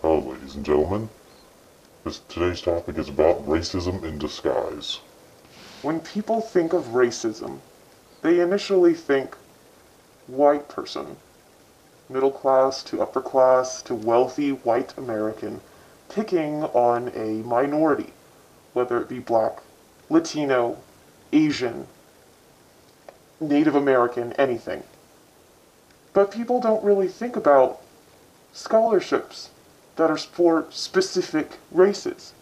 Hello, ladies and gentlemen. Today's topic is about racism in disguise. When people think of racism, they initially think white person, middle class to upper class to wealthy white American, picking on a minority, whether it be black, Latino, Asian, Native American, anything. But people don't really think about scholarships that are for specific races.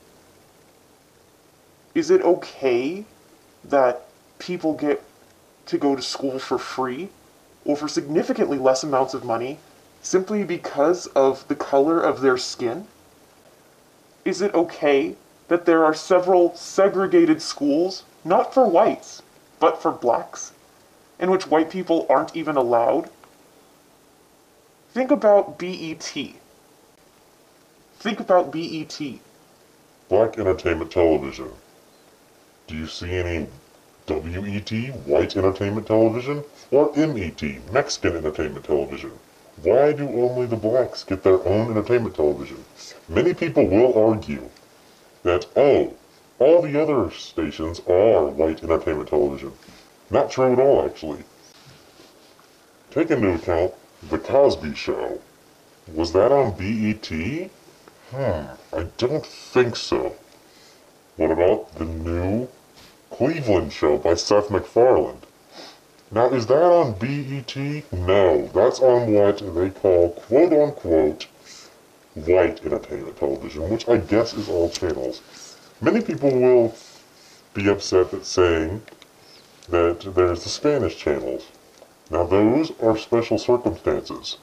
Is it okay that people get to go to school for free or for significantly less amounts of money simply because of the color of their skin? Is it okay that there are several segregated schools, not for whites, but for blacks, in which white people aren't even allowed? Think about BET. Think about BET. Black Entertainment Television. Do you see any WET, White Entertainment Television, or MET, Mexican Entertainment Television? Why do only the blacks get their own entertainment television? Many people will argue that, all the other stations are white entertainment television. Not true at all, actually. Take into account The Cosby Show. Was that on BET? I don't think so. What about the new Cleveland Show by Seth MacFarlane? Now, is that on BET? No, that's on what they call, quote-unquote, white entertainment television, which I guess is all channels. Many people will be upset at saying that there's the Spanish channels. Now, those are special circumstances.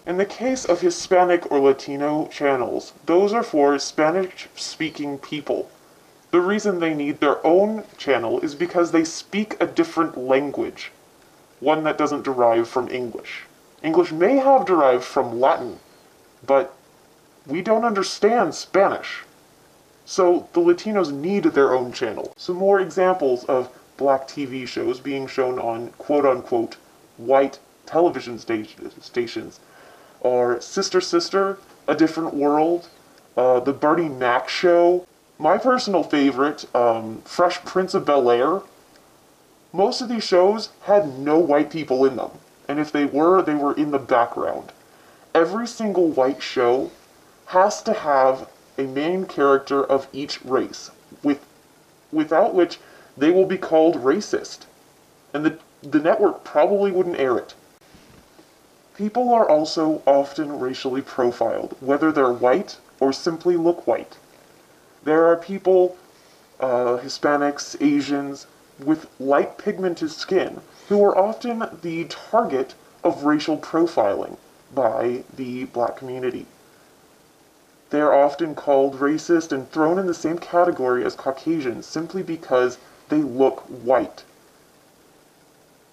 In the case of Hispanic or Latino channels, those are for Spanish-speaking people. The reason they need their own channel is because they speak a different language, one that doesn't derive from English. English may have derived from Latin, but we don't understand Spanish. So the Latinos need their own channel. Some more examples of black TV shows being shown on quote-unquote white television stations are Sister Sister, A Different World, The Bernie Mac Show. My personal favorite, Fresh Prince of Bel-Air. Most of these shows had no white people in them, and if they were in the background. Every single white show has to have a main character of each race, without which they will be called racist, and the network probably wouldn't air it. People are also often racially profiled, whether they're white or simply look white. There are people, Hispanics, Asians, with light pigmented skin, who are often the target of racial profiling by the black community. They are often called racist and thrown in the same category as Caucasians simply because they look white.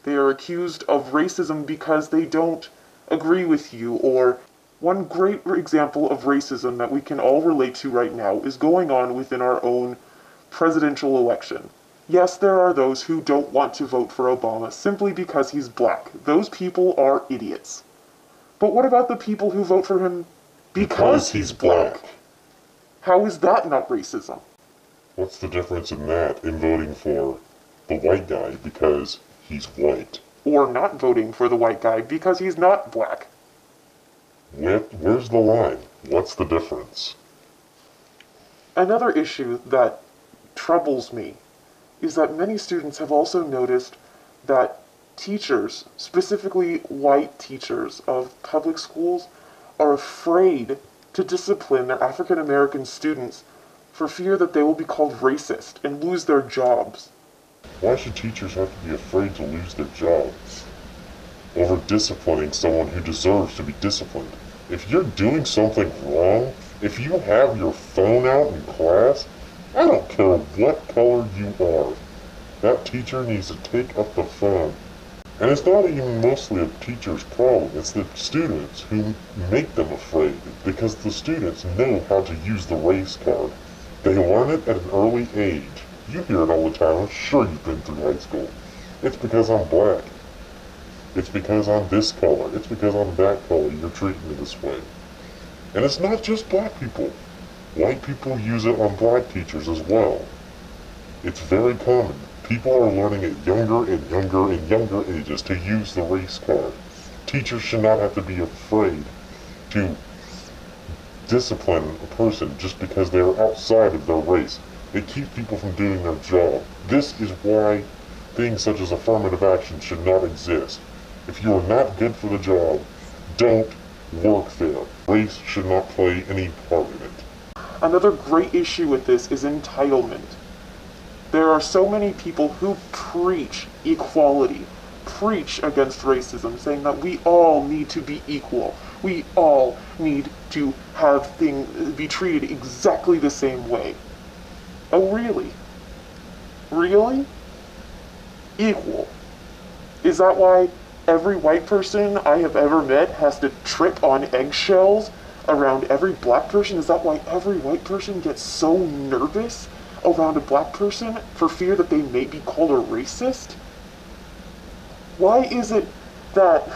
They are accused of racism because they don't agree with you, or one great example of racism that we can all relate to right now is going on within our own presidential election. Yes, there are those who don't want to vote for Obama simply because he's black. Those people are idiots. But what about the people who vote for him because he's black? How is that not racism? What's the difference in that in voting for the white guy because he's white? Or not voting for the white guy because he's not black? Where's the line? What's the difference? Another issue that troubles me is that many students have also noticed that teachers, specifically white teachers of public schools, are afraid to discipline their African American students for fear that they will be called racist and lose their jobs. Why should teachers have to be afraid to lose their jobs over disciplining someone who deserves to be disciplined? If you're doing something wrong, if you have your phone out in class, I don't care what color you are. That teacher needs to take up the phone. And it's not even mostly a teacher's problem, it's the students who make them afraid, because the students know how to use the race card. They learn it at an early age. You hear it all the time. I'm sure you've been through high school. It's because I'm black. It's because I'm this color. It's because I'm that color. You're treating me this way. And it's not just black people. White people use it on black teachers as well. It's very common. People are learning at younger and younger and younger ages to use the race card. Teachers should not have to be afraid to discipline a person just because they are outside of their race. It keeps people from doing their job. This is why things such as affirmative action should not exist. If you are not good for the job, don't work there. Race should not play any part in it. Another great issue with this is entitlement. There are so many people who preach equality, preach against racism, saying that we all need to be equal. We all need to have things be treated exactly the same way. Oh, really? Really? Equal. Is that why every white person I have ever met has to trip on eggshells around every black person? Is that why every white person gets so nervous around a black person for fear that they may be called a racist? Why is it that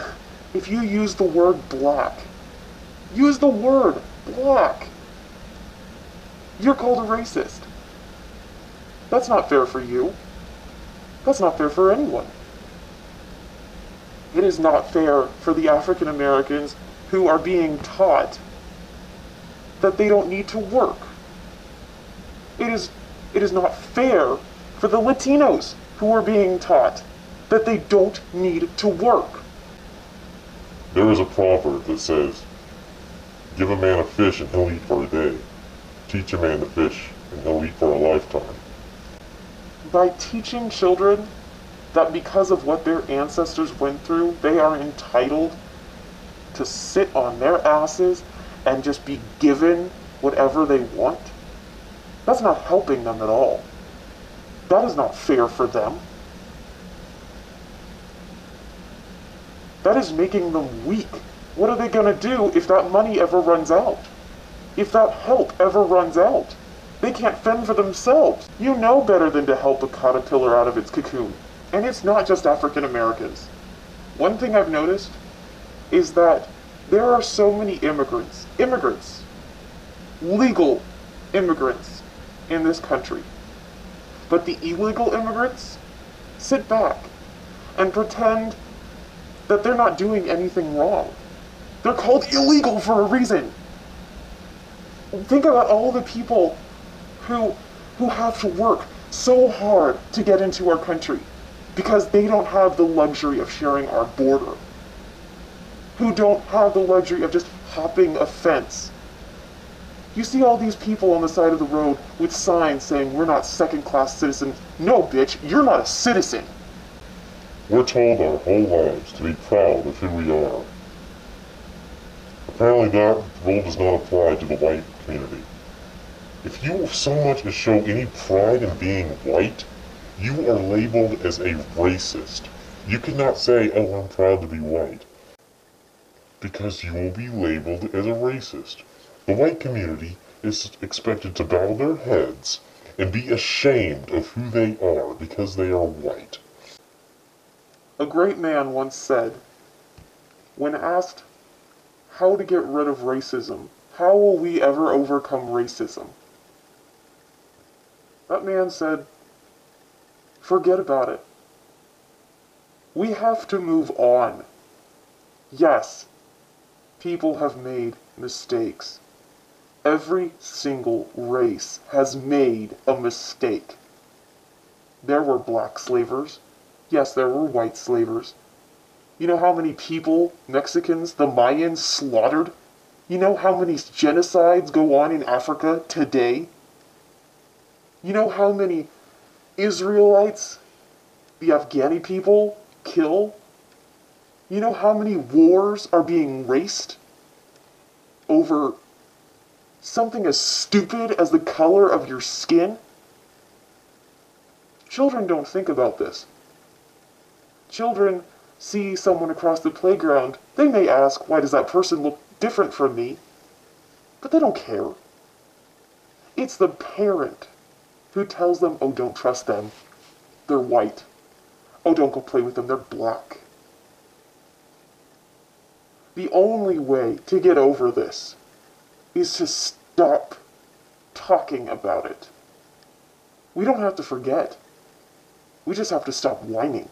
if you use the word black, use the word black, you're called a racist? That's not fair for you. That's not fair for anyone. It is not fair for the African Americans who are being taught that they don't need to work. It is not fair for the Latinos who are being taught that they don't need to work. There is a proverb that says, give a man a fish and he'll eat for a day. Teach a man to fish and he'll eat for a lifetime. By teaching children that because of what their ancestors went through, they are entitled to sit on their asses and just be given whatever they want, that's not helping them at all. That is not fair for them. That is making them weak. What are they going to do if that money ever runs out? If that help ever runs out? They can't fend for themselves. You know better than to help a caterpillar out of its cocoon. And it's not just African Americans. One thing I've noticed is that there are so many immigrants, legal immigrants in this country. But the illegal immigrants sit back and pretend that they're not doing anything wrong. They're called illegal for a reason. Think about all the people who have to work so hard to get into our country because they don't have the luxury of sharing our border, who don't have the luxury of just hopping a fence. You see all these people on the side of the road with signs saying, we're not second-class citizens. No, bitch, you're not a citizen. We're told our whole lives to be proud of who we are. Apparently that rule does not apply to the white community. If you so much as show any pride in being white, you are labeled as a racist. You cannot say, oh, I'm proud to be white, because you will be labeled as a racist. The white community is expected to bow their heads and be ashamed of who they are because they are white. A great man once said, when asked how to get rid of racism, how will we ever overcome racism? That man said, forget about it. We have to move on. Yes, people have made mistakes. Every single race has made a mistake. There were black slavers. Yes, there were white slavers. You know how many people, Mexicans, the Mayans, slaughtered? You know how many genocides go on in Africa today? You know how many Israelites, the Afghani people, kill? You know how many wars are being raced over something as stupid as the color of your skin? Children don't think about this. Children see someone across the playground. They may ask, why does that person look different from me? But they don't care. It's the parent who tells them, oh, don't trust them. They're white. Oh, don't go play with them. They're black. The only way to get over this is to stop talking about it. We don't have to forget. We just have to stop whining.